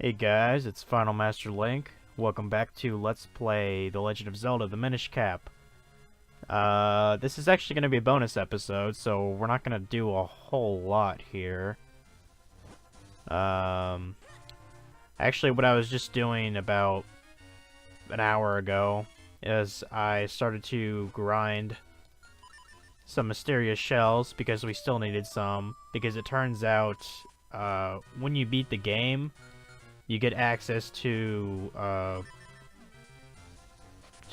Hey guys, it's finalmasterlink. Welcome back to Let's Play The Legend of Zelda: The Minish Cap. This is actually going to be a bonus episode, so we're not going to do a whole lot here. Actually, what I was just doing about an hour ago is I started to grind some mysterious shells because we still needed some, because it turns out when you beat the game, you get access to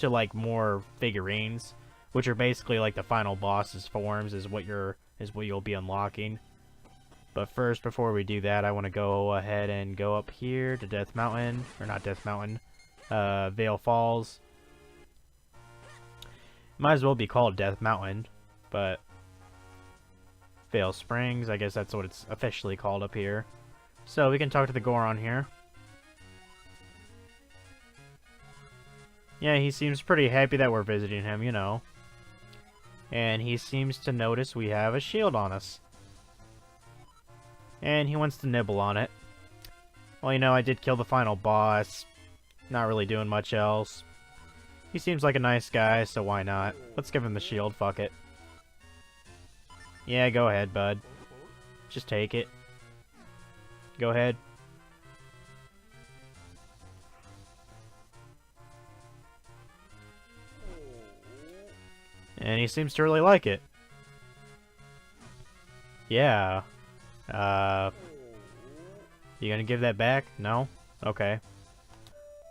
like more figurines, which are basically like the final boss's forms, is what you'll be unlocking. But first, before we do that, I want to go ahead and go up here to Death Mountain, or not Death Mountain, Vale Falls. Might as well be called Death Mountain, but Vale Springs, I guess that's what it's officially called up here. So we can talk to the Goron here. Yeah, he seems pretty happy that we're visiting him, you know. And he seems to notice we have a shield on us. And he wants to nibble on it. Well, you know, I did kill the final boss. Not really doing much else. He seems like a nice guy, so why not? Let's give him the shield, fuck it. Yeah, go ahead, bud. Just take it. Go ahead. And he seems to really like it. Yeah. You gonna give that back? No? Okay.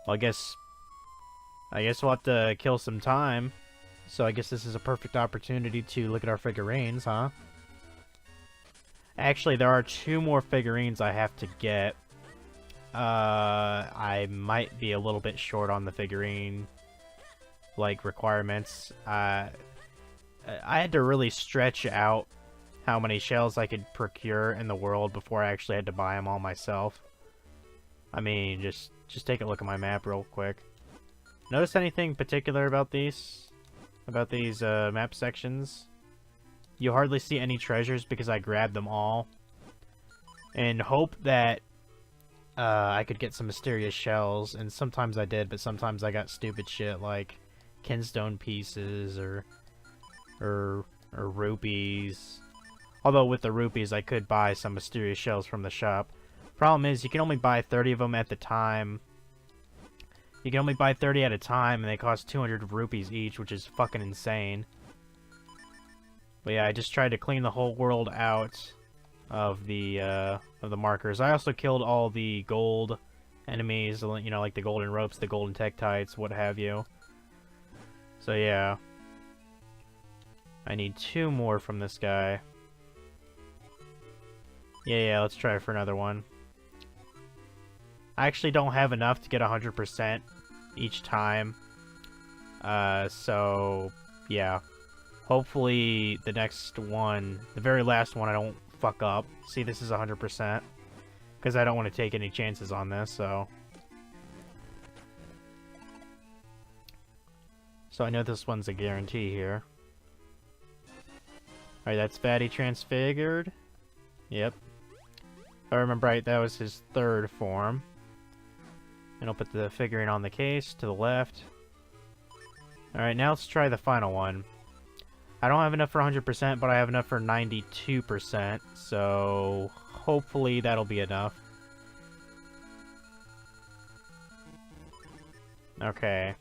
Well, I guess we'll have to kill some time. So I guess this is a perfect opportunity to look at our figurines, huh? Actually, there are 2 more figurines I have to get. I might be a little bit short on the figurine, like, requirements. I had to really stretch out how many shells I could procure in the world before I actually had to buy them all myself. I mean, just take a look at my map real quick. Notice anything particular about these? About these map sections? You hardly see any treasures because I grabbed them all. And hope that I could get some mysterious shells, and sometimes I did, but sometimes I got stupid shit like kinstone pieces or rupees. Although with the rupees I could buy some mysterious shells from the shop. Problem is, you can only buy 30 of them at the time. You can only buy 30 at a time, and they cost 200 rupees each, which is fucking insane. But yeah, I just tried to clean the whole world out of the markers. I also killed all the gold enemies, you know, like the golden ropes, the golden tektites, what have you. So yeah. I need 2 more from this guy. Yeah, let's try for another one. I actually don't have enough to get 100% each time. So, yeah. Hopefully the next one, the very last one, I don't fuck up. See, this is 100%. Because I don't want to take any chances on this, so. So I know this one's a guarantee here. Alright, that's Fatty transfigured. Yep. If I remember right, that was his 3rd form. And I'll put the figurine on the case to the left. Alright, now let's try the final one. I don't have enough for 100%, but I have enough for 92%, so hopefully that'll be enough. Okay.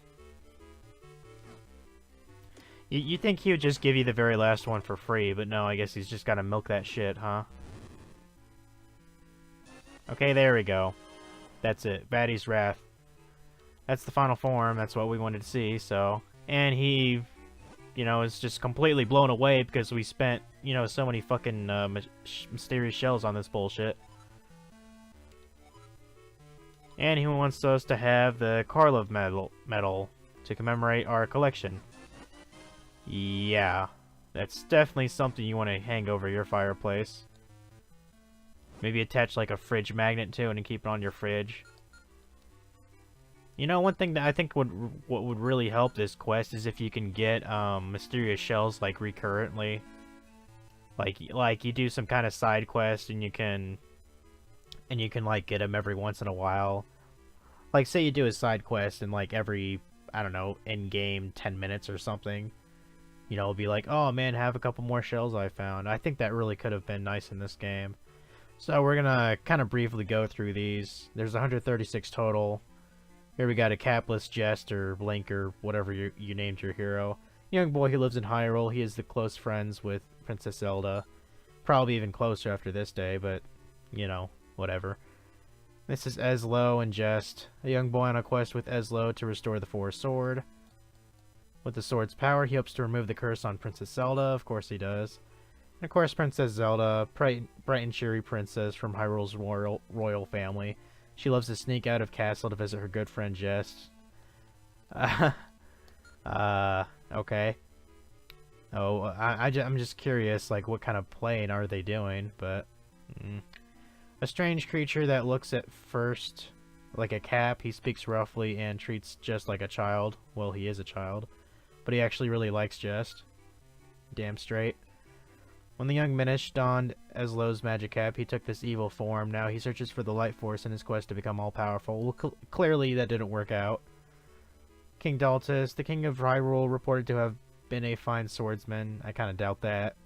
You think he would just give you the very last one for free, but no, I guess he's just gotta milk that shit, huh? Okay, there we go. That's it. Batty's Wrath. That's the final form. That's what we wanted to see, so. And he, you know, is just completely blown away because we spent, you know, so many fucking mysterious shells on this bullshit. And he wants us to have the Karlov medal to commemorate our collection. Yeah, that's definitely something you want to hang over your fireplace. Maybe attach like a fridge magnet to it and keep it on your fridge. You know, one thing that I think what would really help this quest is if you can get mysterious shells like recurrently. Like you do some kind of side quest and you can and you can like get him every once in a while. Like say you do a side quest and like every, I don't know, in game 10 minutes or something, you know, it'll be like, oh man, have a couple more shells I found. I think that really could have been nice in this game. So we're gonna kind of briefly go through these. There's 136 total. Here we got a capless Jest or Blink or whatever you named your hero. Young boy who lives in Hyrule. He is the close friends with Princess Zelda. Probably even closer after this day, but, you know, whatever. This is Ezlo and Jest, a young boy on a quest with Ezlo to restore the Forest Sword. With the sword's power, he hopes to remove the curse on Princess Zelda. Of course he does. And of course, Princess Zelda, bright and cheery princess from Hyrule's royal family. She loves to sneak out of castle to visit her good friend Jest. Okay. Oh, I'm just curious, like, what kind of playing are they doing, but... A strange creature that looks at first like a cap. He speaks roughly and treats Jest like a child. Well, he is a child. But he actually really likes Jest. Damn straight. When the young Minish donned Ezlo's magic cap, he took this evil form. Now he searches for the light force in his quest to become all-powerful. Well, clearly that didn't work out. King Daltus, the king of Hyrule, reported to have been a fine swordsman. I kind of doubt that.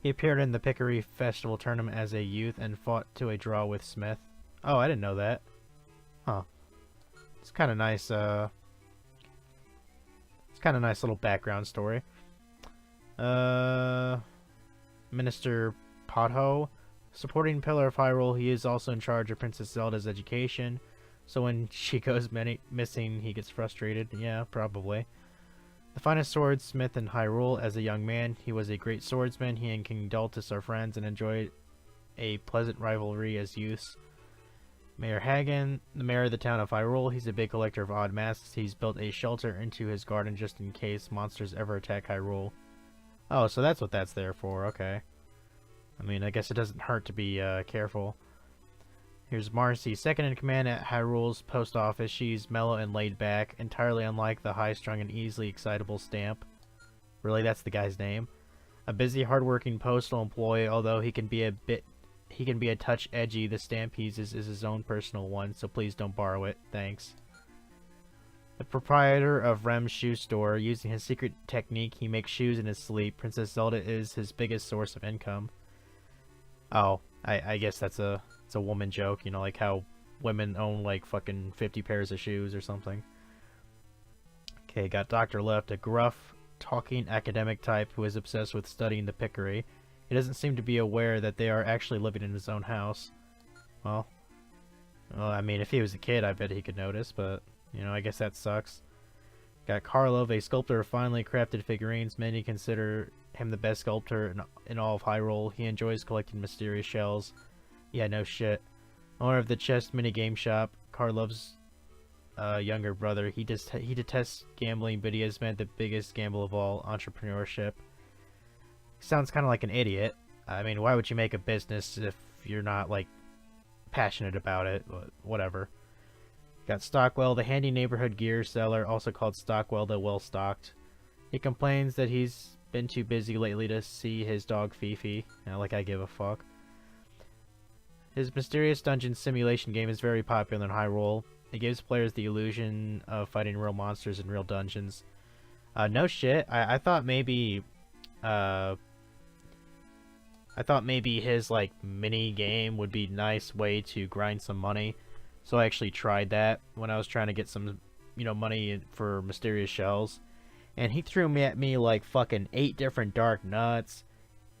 He appeared in the Pickery Festival tournament as a youth and fought to a draw with Smith. Oh, I didn't know that. Huh. It's kind of nice, it's kind of nice little background story. Minister Potho. Supporting Pillar of Hyrule, he is also in charge of Princess Zelda's education. So when she goes missing, he gets frustrated. Yeah, probably. The finest swordsmith in Hyrule. As a young man, he was a great swordsman. He and King Daltus are friends and enjoyed a pleasant rivalry as youths. Mayor Hagen, the mayor of the town of Hyrule. He's a big collector of odd masks. He's built a shelter into his garden just in case monsters ever attack Hyrule. Oh, so that's what that's there for. Okay. I mean, I guess it doesn't hurt to be careful. Here's Marcy, second in command at Hyrule's post office. She's mellow and laid back, entirely unlike the high-strung and easily excitable Stamp. Really, that's the guy's name? A busy, hard-working postal employee, although he can be a touch edgy. The stamp he uses is his own personal one, so please don't borrow it. Thanks. The proprietor of Rem's shoe store, using his secret technique, he makes shoes in his sleep. Princess Zelda is his biggest source of income. Oh, I guess it's a woman joke, you know, like how women own like fucking 50 pairs of shoes or something. Okay, got Dr. Left, a gruff, talking academic type who is obsessed with studying the Pickery. He doesn't seem to be aware that they are actually living in his own house. Well, I mean, if he was a kid, I bet he could notice, but, you know, I guess that sucks. Got Karlov, a sculptor of finely crafted figurines. Many consider him the best sculptor in all of Hyrule. He enjoys collecting mysterious shells. Yeah, no shit. Owner of the Chess minigame shop, Karlov's younger brother. He detests gambling, but he has made the biggest gamble of all, entrepreneurship. Sounds kind of like an idiot. I mean, why would you make a business if you're not, like, passionate about it? But whatever. Got Stockwell, the handy neighborhood gear seller, also called Stockwell the Well-Stocked. He complains that he's been too busy lately to see his dog Fifi. Not like I give a fuck. His mysterious dungeon simulation game is very popular in Hyrule. It gives players the illusion of fighting real monsters in real dungeons. No shit. I thought maybe his like mini game would be a nice way to grind some money. So I actually tried that when I was trying to get some, you know, money for mysterious shells. And he threw at me like fucking 8 different dark nuts.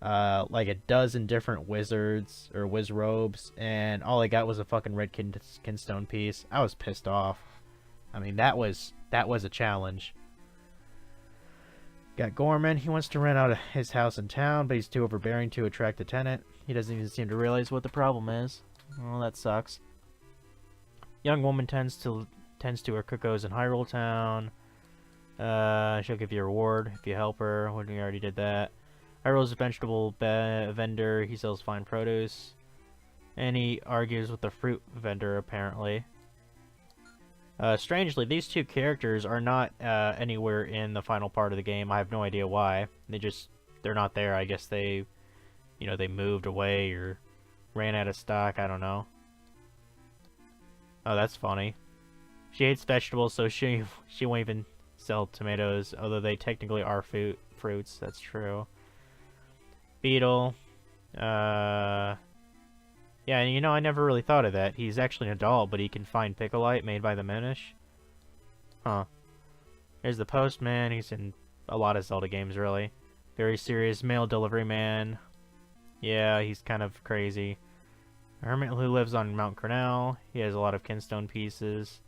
Like a dozen different wizards or wizrobes, and all I got was a fucking red kinstone piece. I was pissed off. I mean, that was a challenge. Got Gorman. He wants to rent out his house in town, but he's too overbearing to attract a tenant. He doesn't even seem to realize what the problem is. Well, that sucks. Young woman tends to her cuckoos in Hyrule Town. She'll give you a reward if you help her. When we already did that. Hyrule's a vegetable vendor. He sells fine produce. And he argues with the fruit vendor, apparently. Strangely, these two characters are not anywhere in the final part of the game. I have no idea why. They're not there. I guess they moved away or ran out of stock. I don't know. Oh, that's funny. She hates vegetables, so she won't even sell tomatoes, although they technically are fruits. That's true. Beetle. Yeah, you know, I never really thought of that. He's actually an adult, but he can find Picolite made by the Minish. Huh. Here's the Postman. He's in a lot of Zelda games, really. Very serious mail delivery man. Yeah, he's kind of crazy. A hermit who lives on Mount Cornell. He has a lot of kinstone pieces.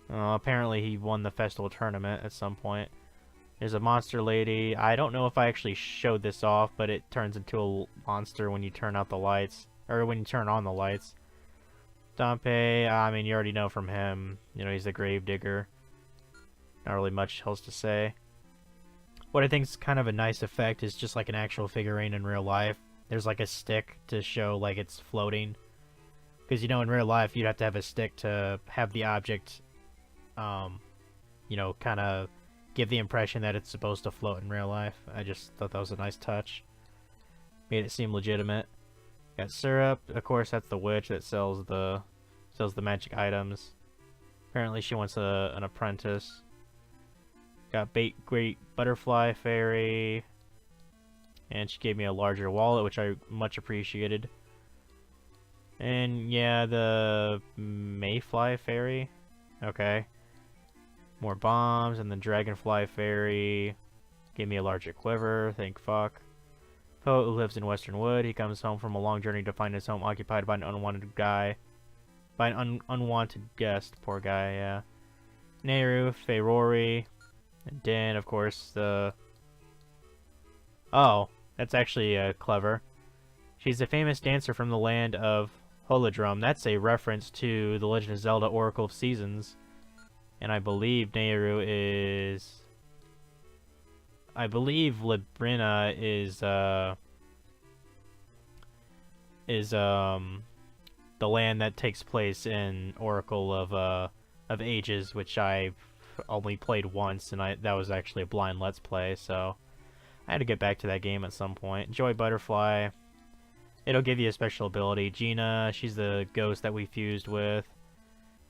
Apparently he won the festival tournament at some point. There's a monster lady. I don't know if I actually showed this off, but it turns into a monster when you turn out the lights. Or when you turn on the lights. Dompe, I mean, you already know from him. You know, he's a gravedigger. Not really much else to say. What I think is kind of a nice effect is just like an actual figurine in real life. There's like a stick to show like it's floating. Because, you know, in real life, you'd have to have a stick to have the object, you know, kind of give the impression that it's supposed to float in real life. I just thought that was a nice touch. Made it seem legitimate. Got syrup. Of course, that's the witch that sells the magic items. Apparently, she wants an apprentice. Got great butterfly fairy. And she gave me a larger wallet, which I much appreciated. And yeah, the Mayfly fairy. Okay. More bombs, and the dragonfly fairy. Gave me a larger quiver, thank fuck. Poet who lives in Western Wood. He comes home from a long journey to find his home occupied by an unwanted guy. By an unwanted guest. Poor guy, yeah. Nehru, Faerori. And Din, of course, the... Oh, that's actually clever. She's a famous dancer from the land of Holodrum. That's a reference to The Legend of Zelda Oracle of Seasons. And I believe Nehru is... I believe Librina is the land that takes place in Oracle of Ages, which I've only played once, and that was actually a blind Let's Play, so I had to get back to that game at some point. Joy Butterfly. It'll give you a special ability. Gina, she's the ghost that we fused with.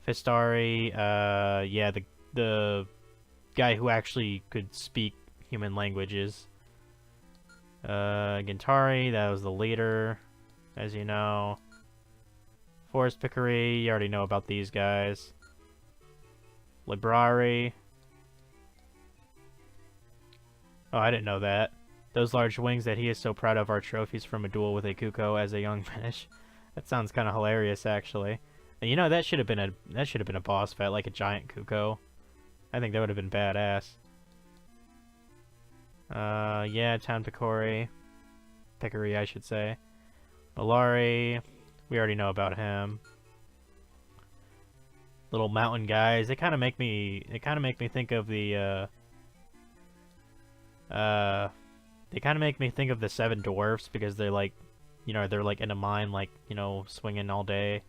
Fistari, yeah, the guy who actually could speak human languages. Gintari, that was the leader, as you know. Forest Pickery, you already know about these guys. Librari. Oh, I didn't know that. Those large wings that he is so proud of are trophies from a duel with a Kuko as a young Minish. That sounds kind of hilarious, actually. And you know, that should have been a boss fight, like a giant Kuko. I think that would have been badass. Yeah, Town Picori. Pickery, I should say. Malari, we already know about him. Little mountain guys, they kind of make me think of the they kind of make me think of the Seven Dwarfs, because they're like, you know, they're like in a mine, like, you know, swinging all day.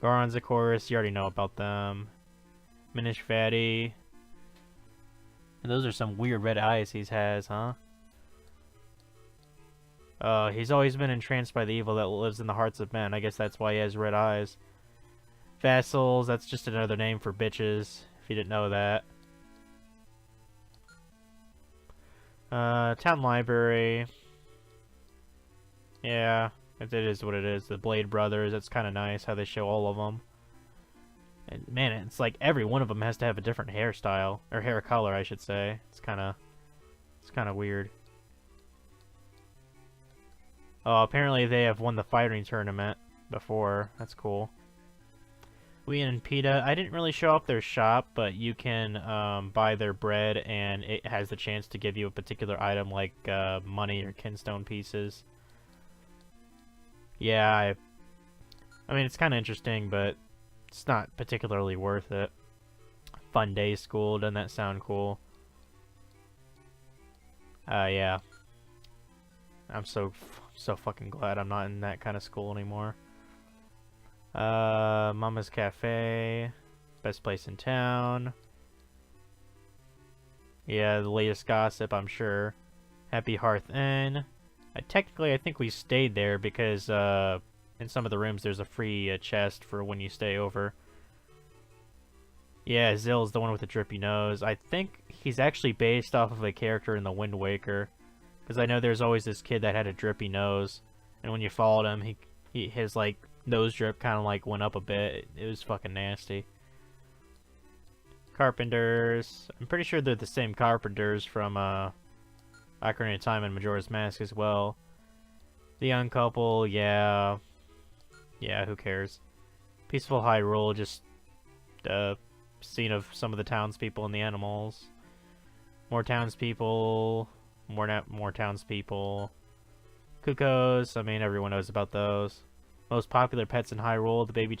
Gorons, of course, you already know about them. Minish Fatty. And those are some weird red eyes he has, huh? He's always been entranced by the evil that lives in the hearts of men. I guess that's why he has red eyes. Vassals, that's just another name for bitches, if you didn't know that. Town Library. Yeah, it is what it is. The Blade Brothers, that's kind of nice how they show all of them. And man, it's like every one of them has to have a different hairstyle, or hair color, I should say. It's kind of weird. Oh, apparently they have won the fighting tournament before. That's cool. We and PETA, I didn't really show off their shop, but you can buy their bread, and it has the chance to give you a particular item like money or kinstone pieces. Yeah, I mean, it's kind of interesting, but it's not particularly worth it. Fun Day School, doesn't that sound cool? Yeah. I'm so fucking glad I'm not in that kind of school anymore. Mama's Cafe, best place in town. Yeah, the latest gossip, I'm sure. Happy Hearth Inn. Technically, I think we stayed there because in some of the rooms there's a free chest for when you stay over. Yeah, Zill's the one with the drippy nose. I think he's actually based off of a character in the Wind Waker. Because I know there's always this kid that had a drippy nose. And when you followed him, his, like, nose drip kind of, like, went up a bit. It was fucking nasty. Carpenters. I'm pretty sure they're the same carpenters from, Ocarina of Time and Majora's Mask as well. The young couple, yeah. Yeah, who cares? Peaceful Hyrule, just, scene of some of the townspeople and the animals. More townspeople. More townspeople. Cuckoos, I mean, everyone knows about those. Most popular pets in Hyrule, the baby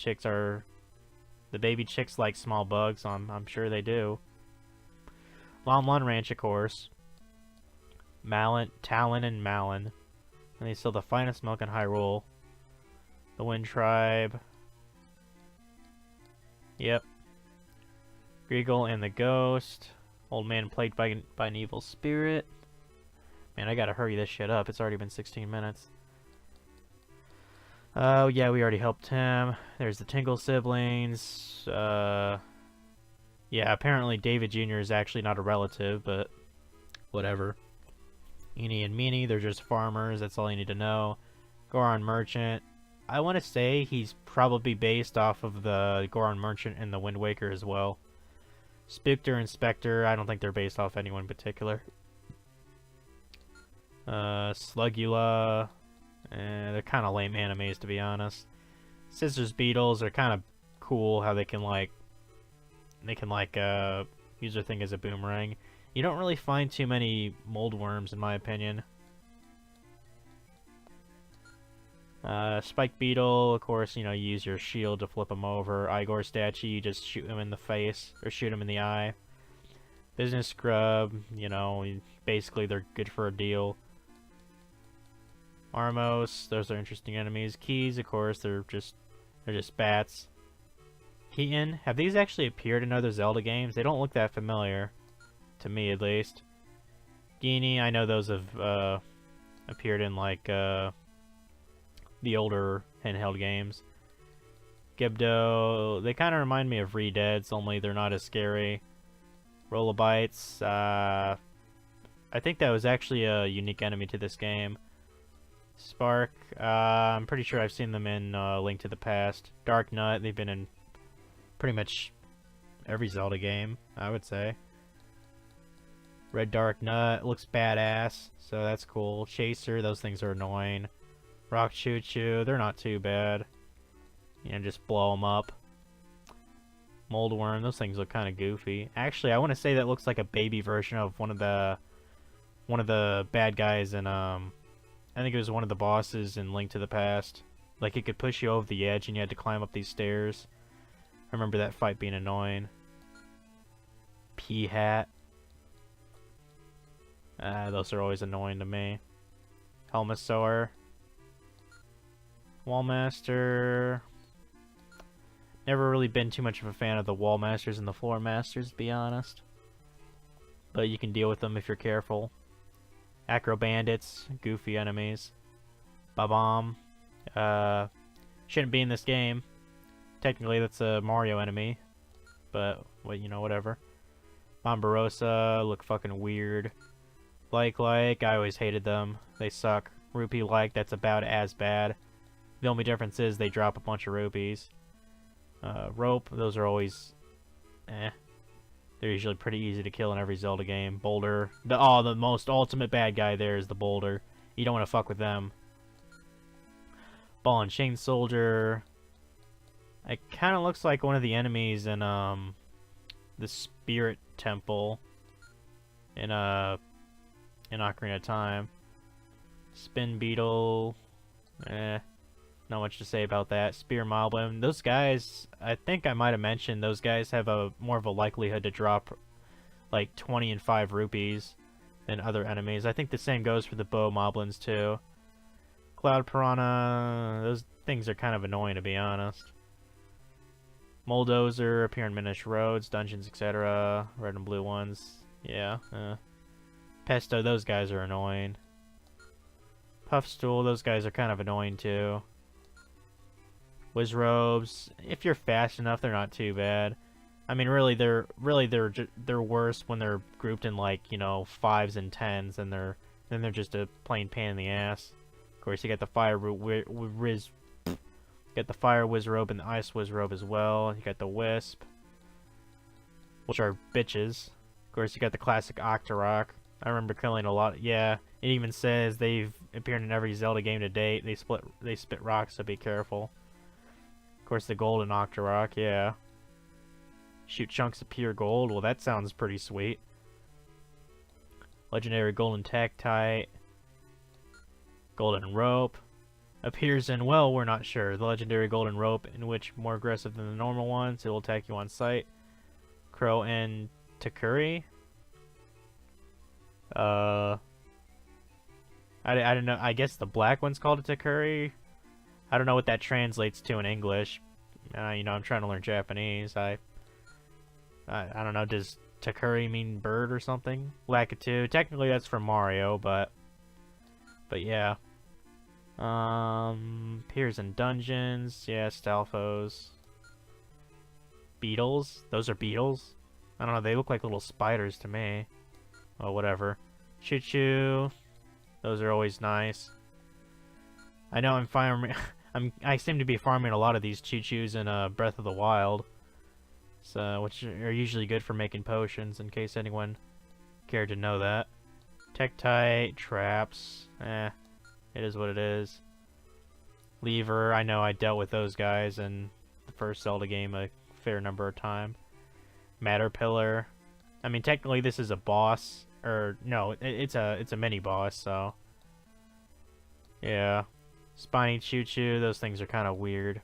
chicks like small bugs, I'm sure they do. Lon Lon Ranch, of course. Talon and Malon. And they sell the finest milk in Hyrule. The Wind Tribe. Yep. Greagle and the Ghost. Old man plagued by an evil spirit. Man, I gotta hurry this shit up. It's already been 16 minutes. Oh, yeah, we already helped him. There's the Tingle siblings. Yeah, apparently David Jr. is actually not a relative, but whatever. Eenie and Meanie, they're just farmers. That's all you need to know. Goron Merchant. I want to say he's probably based off of the Goron Merchant in the Wind Waker as well. Spectre and Spectre, I don't think they're based off anyone in particular. Slugula. They're kind of lame animes, to be honest. Scissors Beetles are kind of cool, how they can use their thing as a boomerang. You don't really find too many mold worms, in my opinion. Spike Beetle, of course, you use your shield to flip him over. Igor statue, you just shoot him in the face, or shoot him in the eye. Business Scrub, basically they're good for a deal. Armos, those are interesting enemies. Keys, of course, they're just bats. Keaton, have these actually appeared in other Zelda games? They don't look that familiar, to me at least. Genie, I know those have appeared in the older handheld games. Gibdo, they kind of remind me of Re-Deads, only they're not as scary. Rollabites, I think that was actually a unique enemy to this game. Spark, I'm pretty sure I've seen them in Link to the Past. Dark Nut, they've been in pretty much every Zelda game, I would say. Red Dark Nut, looks badass, so that's cool. Chaser, those things are annoying. Rock Choo Choo, they're not too bad. Just blow them up. Moldworm, those things look kind of goofy. Actually, I want to say that looks like a baby version of one of the bad guys in I think it was one of the bosses in Link to the Past. Like, it could push you over the edge and you had to climb up these stairs. I remember that fight being annoying. P-Hat. Those are always annoying to me. Helmasaur. Wallmaster. Never really been too much of a fan of the Wallmasters and the Floor Masters, to be honest. But you can deal with them if you're careful. Acro Bandits, goofy enemies. Bob-omb. Shouldn't be in this game. Technically, that's a Mario enemy. But, well, whatever. Bombarosa, look fucking weird. Like, I always hated them. They suck. Rupee-like, that's about as bad. The only difference is they drop a bunch of rupees. Rope, those are always... They're usually pretty easy to kill in every Zelda game. Boulder. The most ultimate bad guy there is the Boulder. You don't want to fuck with them. Ball and Chain Soldier. It kind of looks like one of the enemies in the Spirit Temple in Ocarina of Time. Spin Beetle. Not much to say about that. Spear Moblin. Those guys, I think I might have mentioned, those guys have more of a likelihood to drop like 20 and 5 rupees than other enemies. I think the same goes for the Bow Moblins too. Cloud Piranha, those things are kind of annoying, to be honest. Moldozer appear in Minish Roads, Dungeons, etc. Red and blue ones. Yeah. Pesto, those guys are annoying. Puffstool, those guys are kind of annoying too. Wizrobes, if you're fast enough, they're not too bad. I mean, really, they're worse when they're grouped in like, you know, 5s and 10s, and they're just a plain pain in the ass. Of course, you got the fire Wizrobe and the ice Wizrobe as well. You got the Wisp, which are bitches. Of course, you got the classic Octorok. I remember killing a lot. Yeah, it even says they've appeared in every Zelda game to date. They spit rocks, so be careful. Of course, the golden Octorok, yeah. Shoot chunks of pure gold. Well, that sounds pretty sweet. Legendary golden Tektite. Golden Rope. Appears in, well, we're not sure. The legendary golden rope, in which more aggressive than the normal ones. It will attack you on sight. Crow and Takuri. I don't know. I guess the black one's called a Takuri. I don't know what that translates to in English. You know, I'm trying to learn Japanese. I don't know. Does Takuri mean bird or something? Lakitu. Technically, that's from Mario, but yeah. Appears in dungeons. Yeah, Stalfos. Beetles. Those are beetles. I don't know. They look like little spiders to me. Oh, whatever. Choo-choo. Those are always nice. I know I'm farming. I seem to be farming a lot of these choo-choos in Breath of the Wild, so which are usually good for making potions. In case anyone cared to know that. Tektite, traps. It is what it is. Lever. I know I dealt with those guys in the first Zelda game a fair number of times. Matterpillar. I mean, technically this is a boss, or no, it's a mini boss. So yeah. Spiny Choo-Choo, those things are kind of weird.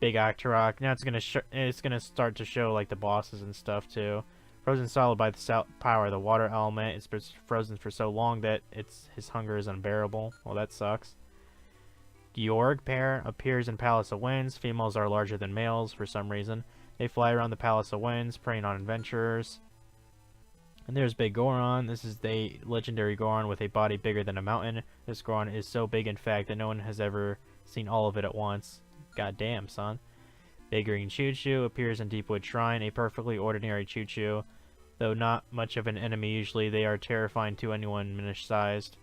Big Octorok. Now it's gonna start to show like the bosses and stuff too. Frozen solid by the power of the water element. It's been frozen for so long that his hunger is unbearable. Well, that sucks. Georg pair appears in Palace of Winds. Females are larger than males for some reason. They fly around the Palace of Winds, preying on adventurers. And there's Big Goron. This is the legendary Goron with a body bigger than a mountain. This Goron is so big, in fact, that no one has ever seen all of it at once. God damn, son. Big Green Choo-Choo appears in Deepwood Shrine, a perfectly ordinary Choo-Choo. Though not much of an enemy usually, they are terrifying to anyone Minish-sized.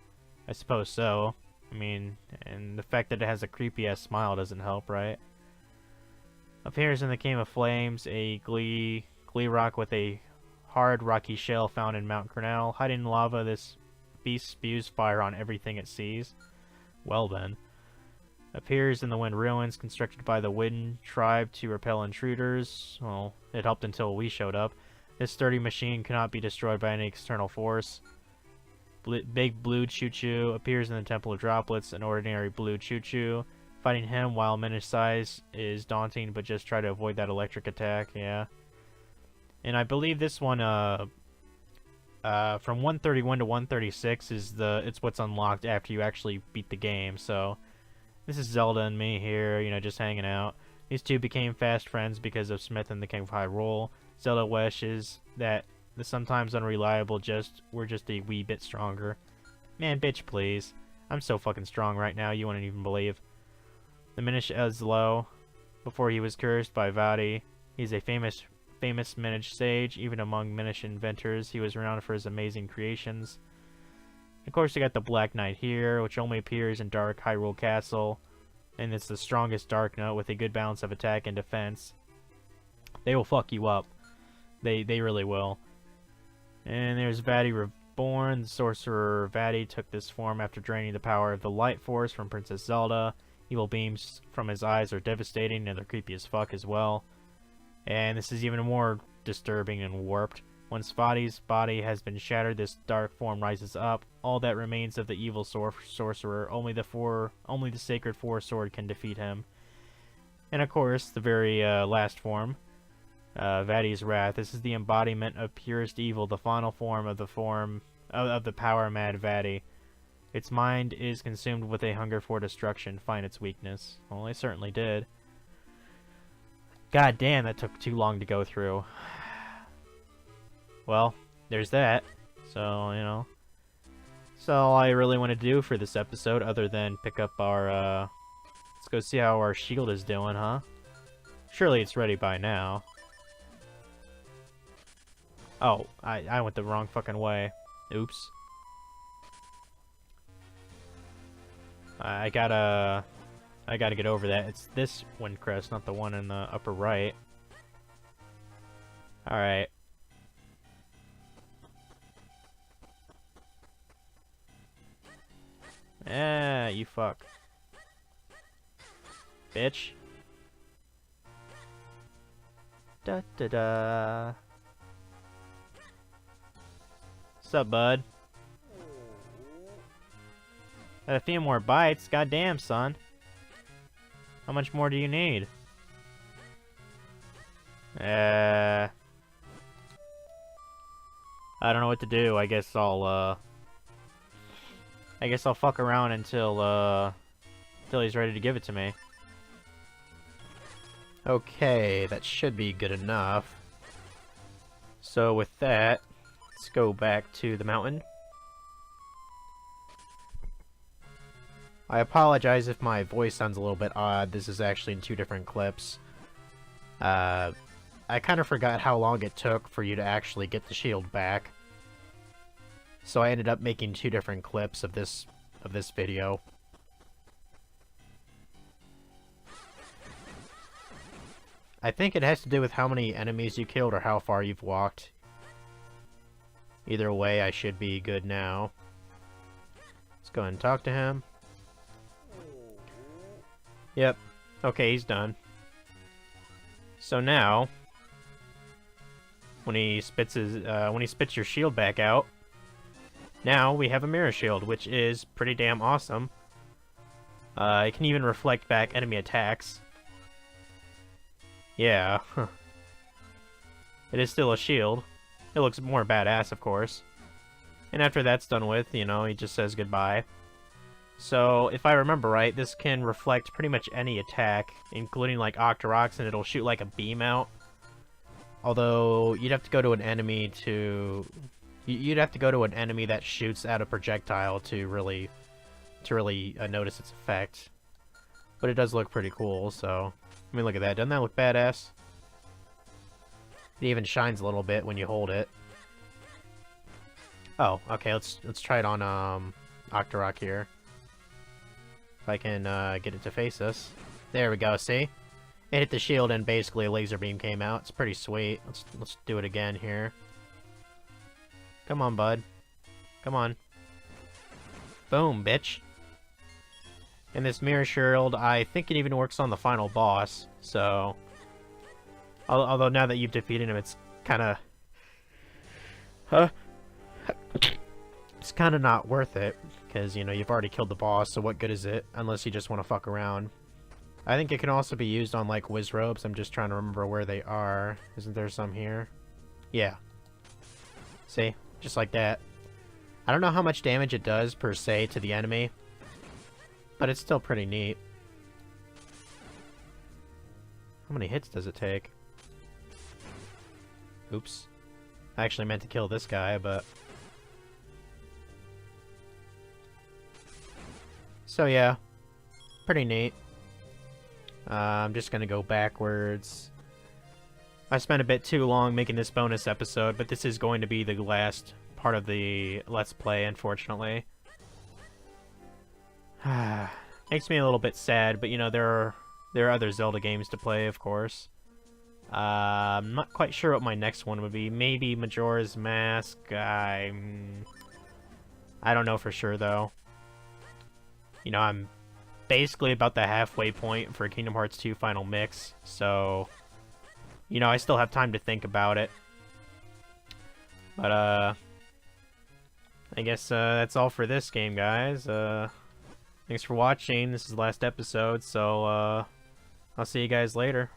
I suppose so. I mean, and the fact that it has a creepy-ass smile doesn't help, right? Appears in the Game of Flames, a Glee Rock with a hard rocky shell found in Mount Cornell. Hiding in lava, this beast spews fire on everything it sees. Well then. Appears in the Wind Ruins, constructed by the Wind Tribe to repel intruders. Well, it helped until we showed up. This sturdy machine cannot be destroyed by any external force. Big Blue Choo-Choo appears in the Temple of Droplets, an ordinary blue Choo-Choo. Fighting him while Minish size is daunting, but just try to avoid that electric attack, yeah. And I believe this one, from 131 to 136 it's what's unlocked after you actually beat the game. So this is Zelda and me here, you know, just hanging out. These two became fast friends because of Smith and the King of Hyrule. Zelda wishes that the sometimes unreliable were just a wee bit stronger. Man, bitch, please. I'm so fucking strong right now, you wouldn't even believe. The Minish Ezlo, before he was cursed by Vaati, he's a famous Minish sage. Even among Minish inventors, he was renowned for his amazing creations. Of course, you got the Black Knight here, which only appears in Dark Hyrule Castle, and it's the strongest Dark Knight with a good balance of attack and defense. They will fuck you up. They really will. And there's Vaati Reborn. The sorcerer Vaati took this form after draining the power of the Light Force from Princess Zelda. Evil beams from his eyes are devastating, and they're creepy as fuck as well. And this is even more disturbing and warped. Once Vaati's body has been shattered, this dark form rises up. All that remains of the evil sorcerer, only the Sacred Four Sword can defeat him. And of course, the very last form, Vaati's Wrath. This is the embodiment of purest evil, the final form of the power-mad Vaati. Its mind is consumed with a hunger for destruction. Find its weakness. Well, I certainly did. God damn, that took too long to go through. Well, there's that. So, you know. So all I really want to do for this episode, other than pick up our, let's go see how our shield is doing, huh? Surely it's ready by now. Oh, I went the wrong fucking way. Oops. I gotta get over that. It's this wind crest, not the one in the upper right. Alright. Ah, you fuck. Bitch. Da da da. What's up, bud? Got a few more bites. Goddamn, son. How much more do you need? I don't know what to do. I guess I'll fuck around until he's ready to give it to me. Okay, that should be good enough. So with that, let's go back to the mountain. I apologize if my voice sounds a little bit odd. This is actually in two different clips. I kind of forgot how long it took for you to actually get the shield back. So I ended up making two different clips of this video. I think it has to do with how many enemies you killed or how far you've walked. Either way, I should be good now. Let's go ahead and talk to him. Yep. Okay, he's done. So now, when he spits your shield back out, now we have a mirror shield, which is pretty damn awesome. It can even reflect back enemy attacks. Yeah. It is still a shield. It looks more badass, of course. And after that's done with, you know, he just says goodbye. So, if I remember right, this can reflect pretty much any attack, including like Octoroks, and it'll shoot like a beam out. Although, you'd have to go to an enemy to... You'd have to go to an enemy that shoots out a projectile to really notice its effect. But it does look pretty cool, so... I mean, look at that. Doesn't that look badass? It even shines a little bit when you hold it. Oh, okay, let's try it on Octorok here. If I can get it to face us. There we go, see? It hit the shield and basically a laser beam came out. It's pretty sweet. Let's do it again here. Come on, bud. Come on. Boom, bitch. And this mirror shield, I think it even works on the final boss, so... Although now that you've defeated him, it's kinda... It's kinda not worth it, because, you know, you've already killed the boss, so what good is it? Unless you just want to fuck around. I think it can also be used on, like, Wizrobes. I'm just trying to remember where they are. Isn't there some here? Yeah. See? Just like that. I don't know how much damage it does, per se, to the enemy. But it's still pretty neat. How many hits does it take? Oops. I actually meant to kill this guy, but... So yeah. Pretty neat. I'm just gonna go backwards. I spent a bit too long making this bonus episode, but this is going to be the last part of the Let's Play, unfortunately. Makes me a little bit sad, but you know, there are other Zelda games to play, of course. I'm not quite sure what my next one would be. Maybe Majora's Mask. I don't know for sure, though. You know, I'm basically about the halfway point for Kingdom Hearts 2 Final Mix, so... You know, I still have time to think about it. But, I guess, that's all for this game, guys. Thanks for watching. This is the last episode, so, I'll see you guys later.